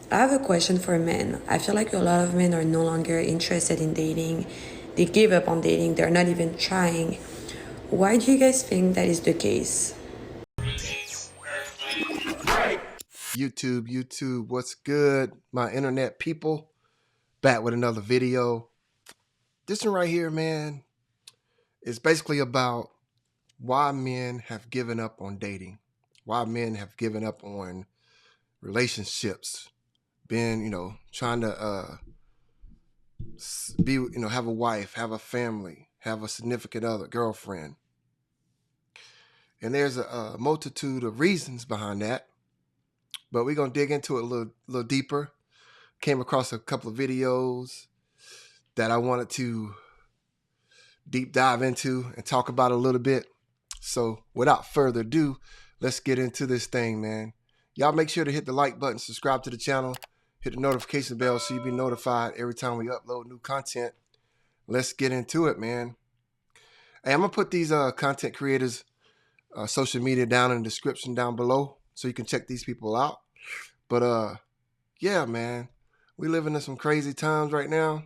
I have a question for men. I feel like a lot of men are no longer interested in dating. They give up on dating. They're not even trying. Why do you guys think that is the case? YouTube, what's good? My internet people, back with another video. This one right here, man, is basically about why men have given up on dating, why men have given up on relationships, being, trying to be, have a wife, have a family, have a significant other, girlfriend. And there's a multitude of reasons behind that, but we're going to dig into it a little deeper. Came across a couple of videos that I wanted to deep dive into and talk about a little bit. So without further ado, let's get into this thing, man. Y'all make sure to hit the like button, subscribe to the channel, hit the notification bell so you be notified every time we upload new content. Let's get into it, man. Hey, I'm going to put these content creators' social media down in the description down below so you can check these people out. But yeah, man, we living in some crazy times right now.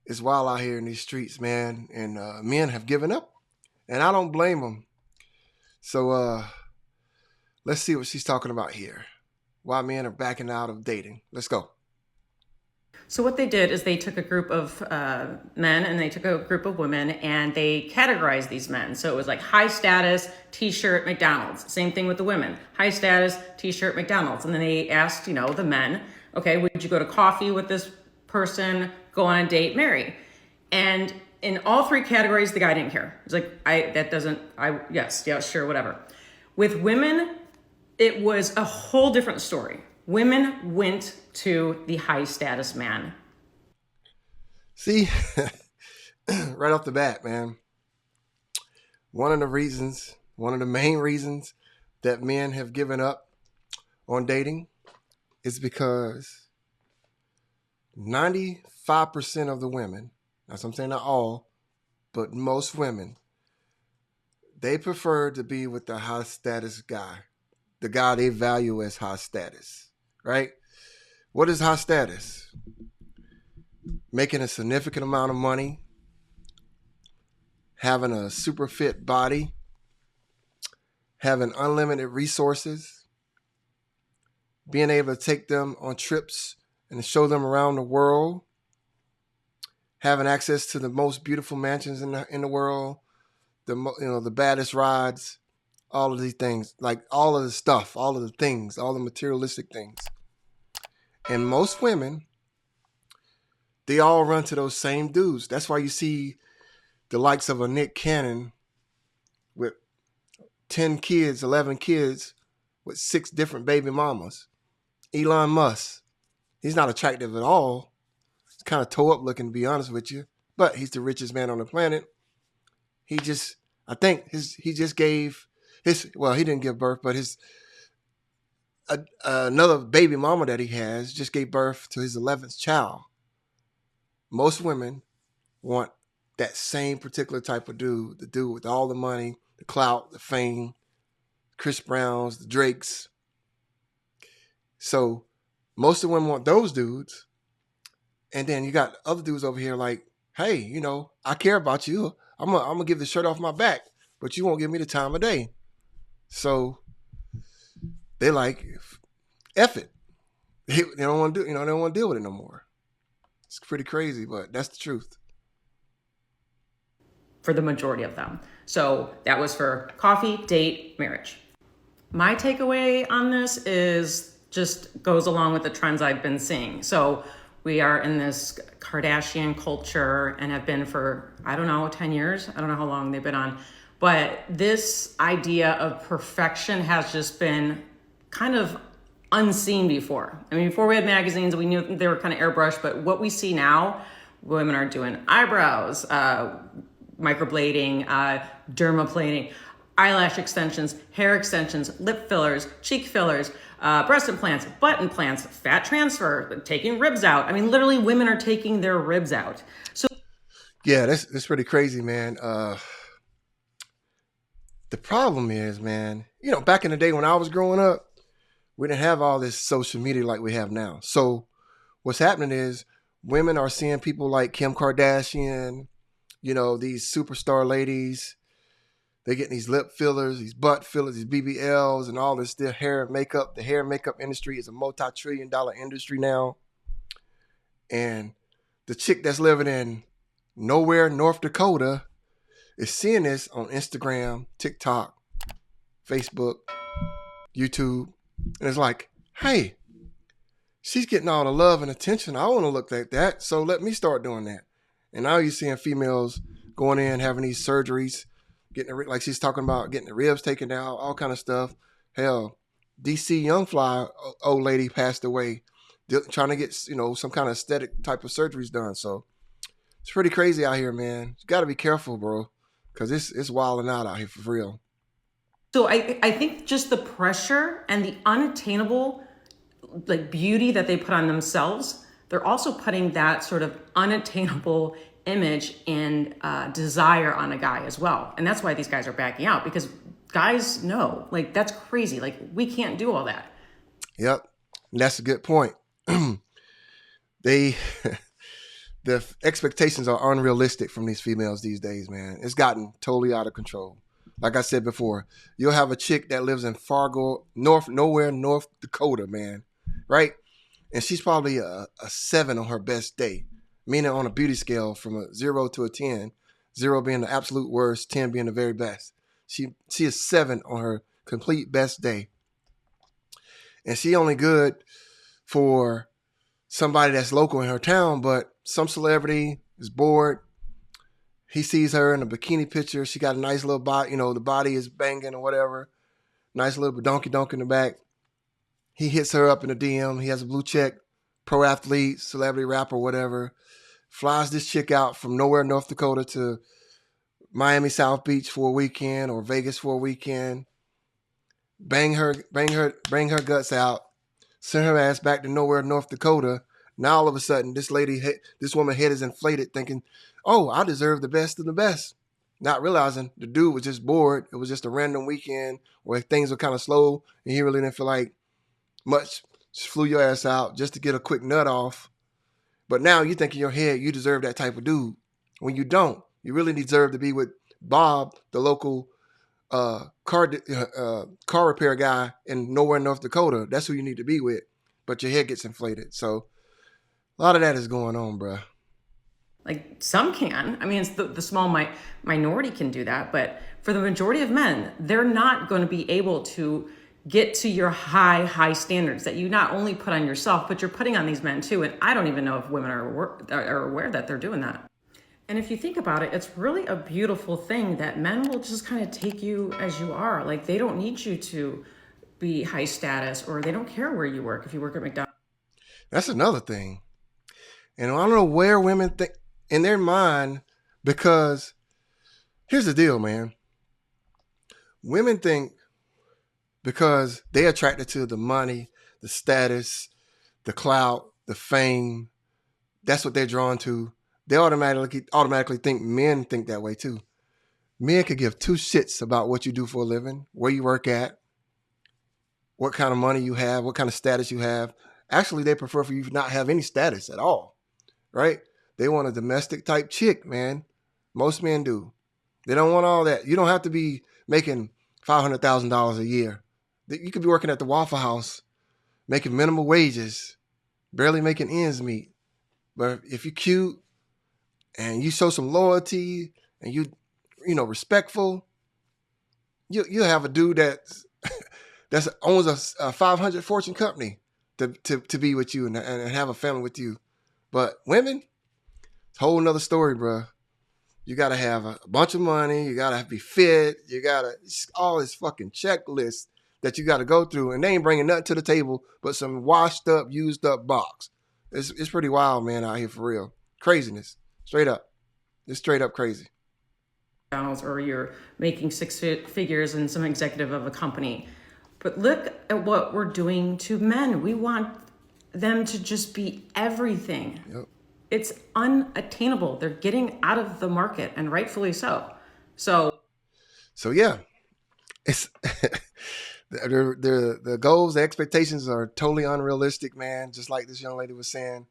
It's wild out here in these streets, man, and men have given up, and I don't blame them. So let's see what she's talking about here. Why men are backing out of dating. Let's go. So what they did is they took a group of men and they took a group of women and they categorized these men. So it was like high status, t-shirt, McDonald's. Same thing with the women. High status, t-shirt, McDonald's. And then they asked, the men, okay, would you go to coffee with this person, go on a date, marry? And in all three categories, the guy didn't care. It's like, yes, yeah, sure, whatever. With women, it was a whole different story. Women went to the high status man. See, right off the bat, man, one of the main reasons that men have given up on dating is because 95% of the women, that's what I'm saying, not all, but most women, they prefer to be with the high status guy, the guy they value as high status, right? What is high status? Making a significant amount of money, having a super fit body, having unlimited resources, being able to take them on trips and show them around the world, having access to the most beautiful mansions in the world, the baddest rides, all of these things, like all of the stuff, all of the things, all the materialistic things. And most women, they all run to those same dudes. That's why you see the likes of a Nick Cannon with 10 kids, 11 kids with 6 different baby mamas. Elon Musk, he's not attractive at all. He's kind of toe up looking, to be honest with you, but he's the richest man on the planet. He just gave his, well, he didn't give birth, but his another baby mama that he has just gave birth to his 11th child. Most women want that same particular type of dude, the dude with all the money, the clout, the fame, Chris Browns, the Drakes. So most of the women want those dudes. And then you got other dudes over here like, hey, I care about you. I'm gonna give the shirt off my back, but you won't give me the time of day. So they like, F it. They don't want to do, they don't want to deal with it no more. It's pretty crazy, but that's the truth. For the majority of them. So that was for coffee, date, marriage. My takeaway on this is just goes along with the trends I've been seeing. So we are in this Kardashian culture and have been for, 10 years. I don't know how long they've been on. But this idea of perfection has just been kind of unseen before. I mean, before we had magazines, we knew they were kind of airbrushed, but what we see now, women are doing eyebrows, microblading, dermaplaning, eyelash extensions, hair extensions, lip fillers, cheek fillers, breast implants, butt implants, fat transfer, taking ribs out. I mean, literally women are taking their ribs out. So yeah, that's pretty crazy, man. The problem is, man, back in the day when I was growing up, We didn't have all this social media like we have now. So what's happening is women are seeing people like Kim Kardashian, these superstar ladies. They're getting these lip fillers, these butt fillers, these BBLs, and all this. Their hair and makeup. The hair and makeup industry is a multi-trillion-dollar industry now. And the chick that's living in nowhere, North Dakota, is seeing this on Instagram, TikTok, Facebook, YouTube. And it's like, hey, she's getting all the love and attention. I want to look like that. So let me start doing that. And now you're seeing females going in, having these surgeries, like she's talking about getting the ribs taken out, all kind of stuff. Hell, DC Young Fly old lady passed away trying to get, some kind of aesthetic type of surgeries done. So it's pretty crazy out here, man. You got to be careful, bro, because it's wilding out here for real. So I think just the pressure and the unattainable beauty that they put on themselves, they're also putting that sort of unattainable image and desire on a guy as well. And that's why these guys are backing out, because guys know, that's crazy. We can't do all that. Yep. And that's a good point. The expectations are unrealistic from these females these days, man. It's gotten totally out of control. Like I said before, you'll have a chick that lives in Fargo, North Dakota, man, right? And she's probably a 7 on her best day, meaning on a beauty scale from a 0 to a 10, 0 being the absolute worst, 10 being the very best. She is 7 on her complete best day. And she only good for somebody that's local in her town, but some celebrity is bored. He sees her in a bikini picture. She got a nice little body, the body is banging or whatever. Nice little donkey in the back. He hits her up in a DM. He has a blue check, pro athlete, celebrity rapper, whatever. Flies this chick out from nowhere, North Dakota to Miami South Beach for a weekend or Vegas for a weekend. Bring her guts out. Send her ass back to nowhere, North Dakota. Now all of a sudden, this woman's head is inflated, thinking, "Oh, I deserve the best of the best." Not realizing the dude was just bored. It was just a random weekend where things were kind of slow, and he really didn't feel like much. Just flew your ass out just to get a quick nut off. But now you think in your head you deserve that type of dude, when you don't. You really deserve to be with Bob, the local car repair guy in nowhere, North Dakota. That's who you need to be with. But your head gets inflated. So a lot of that is going on, bruh. Some can. I mean, it's the small minority can do that. But for the majority of men, they're not going to be able to get to your high standards that you not only put on yourself, but you're putting on these men too. And I don't even know if women are aware that they're doing that. And if you think about it, it's really a beautiful thing that men will just kind of take you as you are. They don't need you to be high status, or they don't care where you work if you work at McDonald's. That's another thing. And I don't know where women think in their mind, because here's the deal, man. Women think because they're attracted to the money, the status, the clout, the fame, that's what they're drawn to. They automatically think men think that way too. Men could give 2 shits about what you do for a living, where you work at, what kind of money you have, what kind of status you have. Actually, they prefer for you to not have any status at all, right? They want a domestic type chick, man. Most men do. They don't want all that. You don't have to be making $500,000 a year. You could be working at the Waffle House, making minimal wages, barely making ends meet. But if you're cute and you show some loyalty and you respectful, you'll have a dude that owns a 500 Fortune company to be with you and have a family with you. But women, it's a whole nother story, bro. You got to have a bunch of money. You got to be fit. You got to all this fucking checklist that you got to go through. And they ain't bringing nothing to the table but some washed up, used up box. It's pretty wild, man, out here for real. Craziness. Straight up. It's straight up crazy. Or you're making 6 figures and some executive of a company. But look at what we're doing to men. We want them to just be everything. Yep. It's unattainable. They're getting out of the market, and rightfully so. So yeah, it's The goals, the expectations are totally unrealistic, man. Just like this young lady was saying.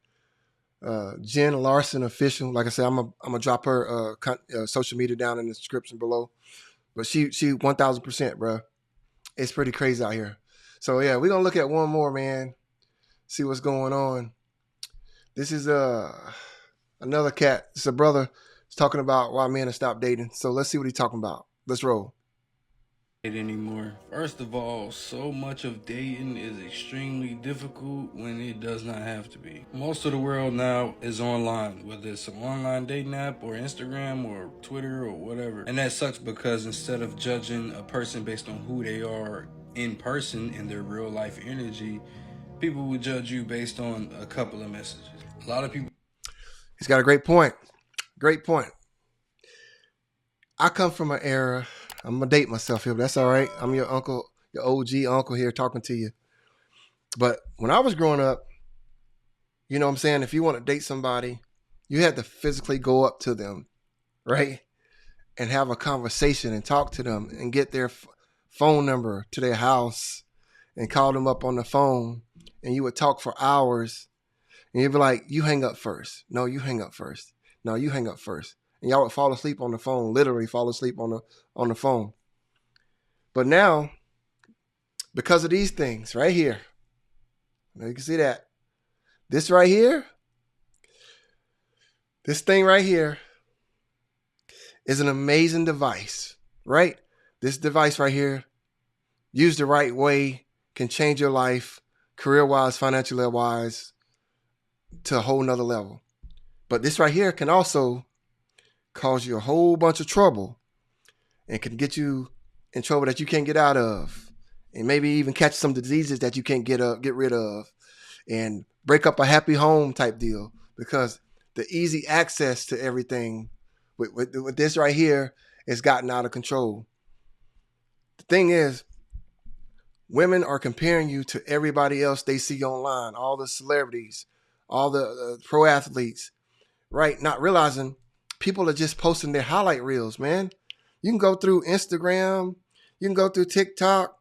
Jen Larson official. Like I said, I'm gonna drop her social media down in the description below. But she 1000%, bro. It's pretty crazy out here. So yeah, we're gonna look at one more, man. See what's going on. This is another cat. It's a brother. He's talking about why men have stopped dating. So let's see what he's talking about. Let's roll. Anymore. First of all, so much of dating is extremely difficult when it does not have to be. Most of the world now is online, whether it's an online dating app or Instagram or Twitter or whatever. And that sucks because instead of judging a person based on who they are in person and their real life energy, people would judge you based on a couple of messages. A lot of people. He's got a great point. Great point. I come from an era. I'm gonna date myself here, but that's all right. I'm your uncle, your OG uncle here talking to you. But when I was growing up, you know what I'm saying? If you want to date somebody, you had to physically go up to them, right? And have a conversation and talk to them and get their phone number to their house and call them up on the phone. And you would talk for hours. And you'd be like, you hang up first. No, you hang up first. No, you hang up first. And y'all would fall asleep on the phone, literally fall asleep on the phone. But now, because of these things right here, you can see that. This right here, this thing right here is an amazing device, right? This device right here, used the right way, can change your life, career-wise, financially-wise, to a whole nother level. But this right here can also cause you a whole bunch of trouble and can get you in trouble that you can't get out of, and maybe even catch some diseases that you can't get rid of, and break up a happy home type deal, because the easy access to everything with this right here has gotten out of control. The thing is, women are comparing you to everybody else they see online, all the celebrities, all the pro athletes, right? Not realizing people are just posting their highlight reels, man. You can go through Instagram, you can go through TikTok.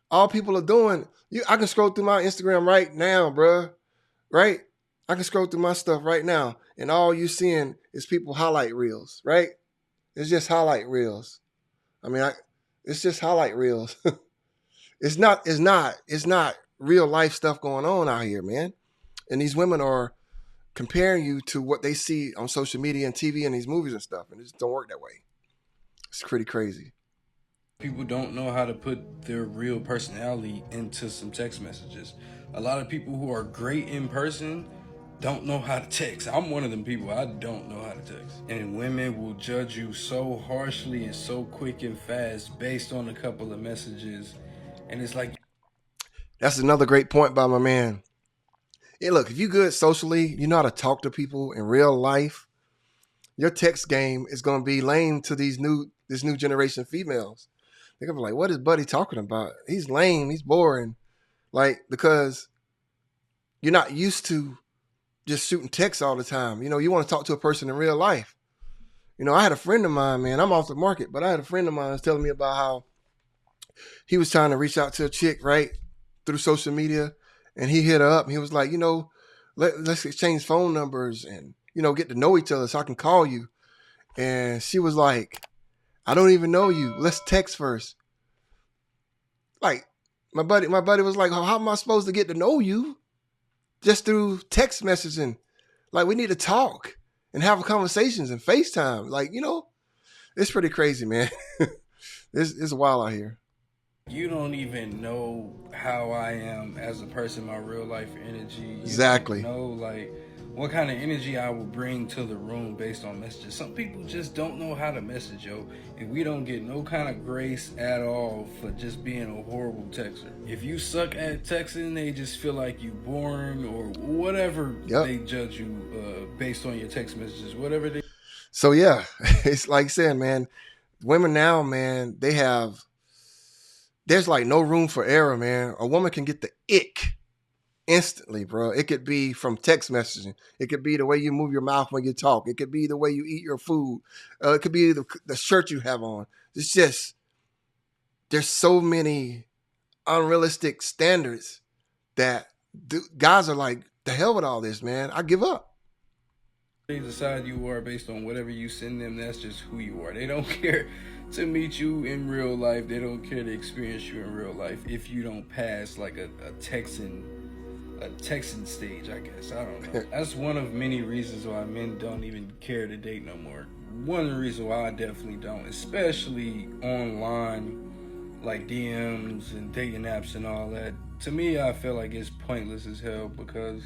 All people are doing, I can scroll through my Instagram right now, bruh. Right? I can scroll through my stuff right now, and all you seeing is people highlight reels, right? It's just highlight reels. I mean, it's just highlight reels. It's not real life stuff going on out here, man. And these women are comparing you to what they see on social media and TV and these movies and stuff, and it just don't work that way. It's pretty crazy. People don't know how to put their real personality into some text messages. A lot of people who are great in person don't know how to text. I'm one of them people. I don't know how to text. And women will judge you so harshly and so quick and fast based on a couple of messages. And it's like, that's another great point by my man. Hey, look, if you good socially, you know how to talk to people in real life, your text game is going to be lame to this new generation females. They're going to be like, what is Buddy talking about? He's lame. He's boring. Like, because you're not used to just shooting texts all the time. You know, you want to talk to a person in real life. You know, I had a friend of mine, man, I'm off the market, but I had a friend of mine was telling me about how he was trying to reach out to a chick, right, through social media. And he hit her up and he was like, you know, let's exchange phone numbers and, you know, get to know each other so I can call you. And she was like, I don't even know you. Let's text first. Like, my buddy was like, how am I supposed to get to know you? Just through text messaging. Like, we need to talk and have conversations and FaceTime. Like, you know, it's pretty crazy, man. It's wild out here. you don't even know how I am as a person, my real life energy. You Exactly. don't know, like, what kind of energy I will bring to the room based on messages. Some people just don't know how to message, yo. And we don't get no kind of grace at all for just being a horrible texter. If you suck at texting, they just feel like you boring or whatever. Yep. They judge you based on your text messages, whatever they. So, yeah, it's like saying, man, women now, man, there's like no room for error, man. A woman can get the ick instantly, bro. It could be from text messaging. It could be the way you move your mouth when you talk. It could be the way you eat your food. It could be the shirt you have on. It's just, there's so many unrealistic standards that guys are like, the hell with all this, man. I give up. They decide you are based on whatever you send them. That's just who you are. They don't care to meet you in real life. They don't care to experience you in real life if you don't pass like a Texan stage, I guess. I don't know. That's one of many reasons why men don't even care to date no more. One reason why I definitely don't, especially online, like DMs and dating apps and all that. To me, I feel like it's pointless as hell because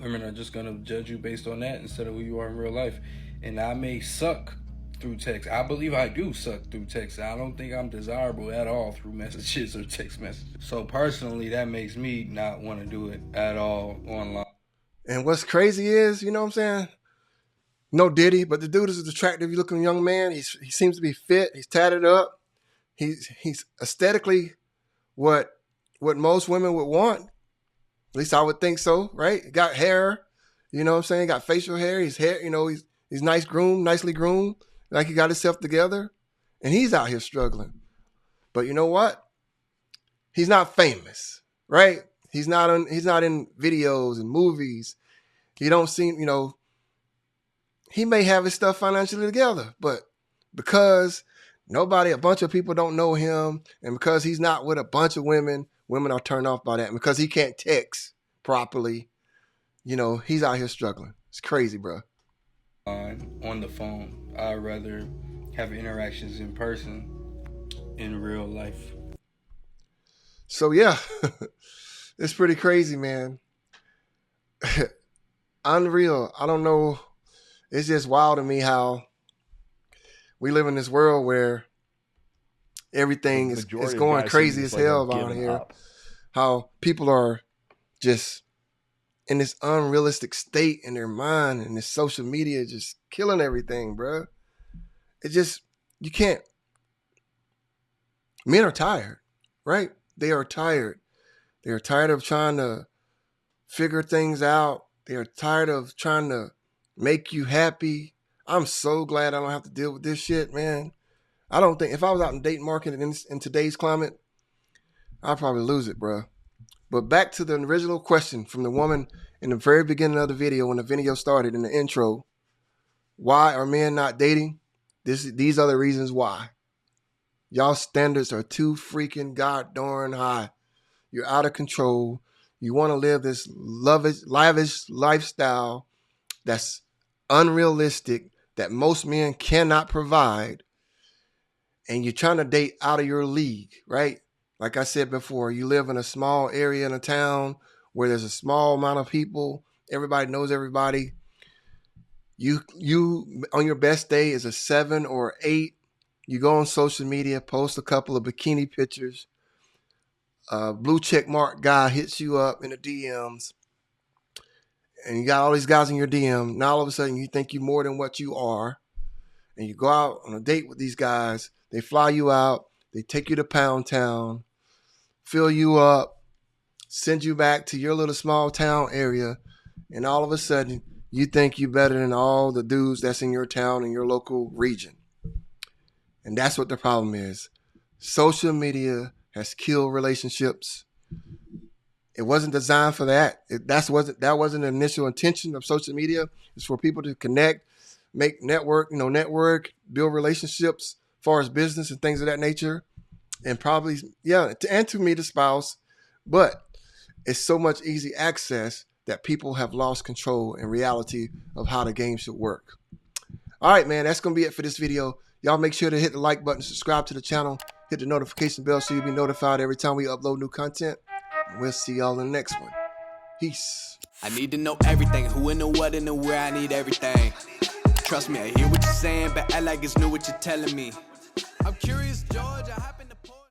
women are just gonna judge you based on that instead of who you are in real life. And I may suck through text. I believe I do suck through text. I don't think I'm desirable at all through messages or text messages. So personally, that makes me not want to do it at all online. And what's crazy is, you know what I'm saying? No Diddy, but the dude is an attractive looking young man. He seems to be fit. He's tatted up. He's aesthetically what most women would want. At least I would think so, right? He got hair, you know what I'm saying? He got facial hair. He's nicely groomed, like he got himself together. And he's out here struggling. But you know what? He's not famous, right? He's not in videos and movies. He don't seem, he may have his stuff financially together, but because a bunch of people don't know him, and because he's not with a bunch of women are turned off by that. And because he can't text properly, he's out here struggling. It's crazy, bro. On the phone, I'd rather have interactions in person in real life. So yeah, it's pretty crazy, man. Unreal. I don't know. It's just wild to me how we live in this world where everything is going crazy as hell out here. How people are just in this unrealistic state in their mind, and this social media just killing everything, bro. You can't. Men are tired, right? They are tired. They are tired of trying to figure things out. They are tired of trying to make you happy. I'm so glad I don't have to deal with this shit, man. I don't think if I was out in dating market in today's climate, I'd probably lose it, bro. But back to the original question from the woman in the very beginning of the video, when the video started in the intro. Why are men not dating? These are the reasons why. Y'all standards are too freaking god-darn high. You're out of control. You want to live this lavish lifestyle that's unrealistic, that most men cannot provide. And you're trying to date out of your league, right? Like I said before, you live in a small area in a town where there's a small amount of people. Everybody knows everybody. You on your best day is a 7 or 8. You go on social media, post a couple of bikini pictures. A blue check mark guy hits you up in the DMs. And you got all these guys in your DM. Now all of a sudden you think you're more than what you are. And you go out on a date with these guys. They fly you out. They take you to Pound Town, fill you up, send you back to your little small town area. And all of a sudden, you think you're better than all the dudes that's in your town and your local region. And that's what the problem is. Social media has killed relationships. It wasn't designed for that. That wasn't the initial intention of social media. It's for people to connect, network, build relationships as far as business and things of that nature. And probably, and to meet a spouse. But it's so much easy access that people have lost control in reality of how the game should work. All right, man, that's going to be it for this video. Y'all make sure to hit the like button, subscribe to the channel, hit the notification bell so you'll be notified every time we upload new content. And we'll see y'all in the next one. Peace. I need to know everything, who and the what and the where, I need everything. Trust me, I hear what you're saying, but act like it's new what you're telling me. I'm curious, George, I happen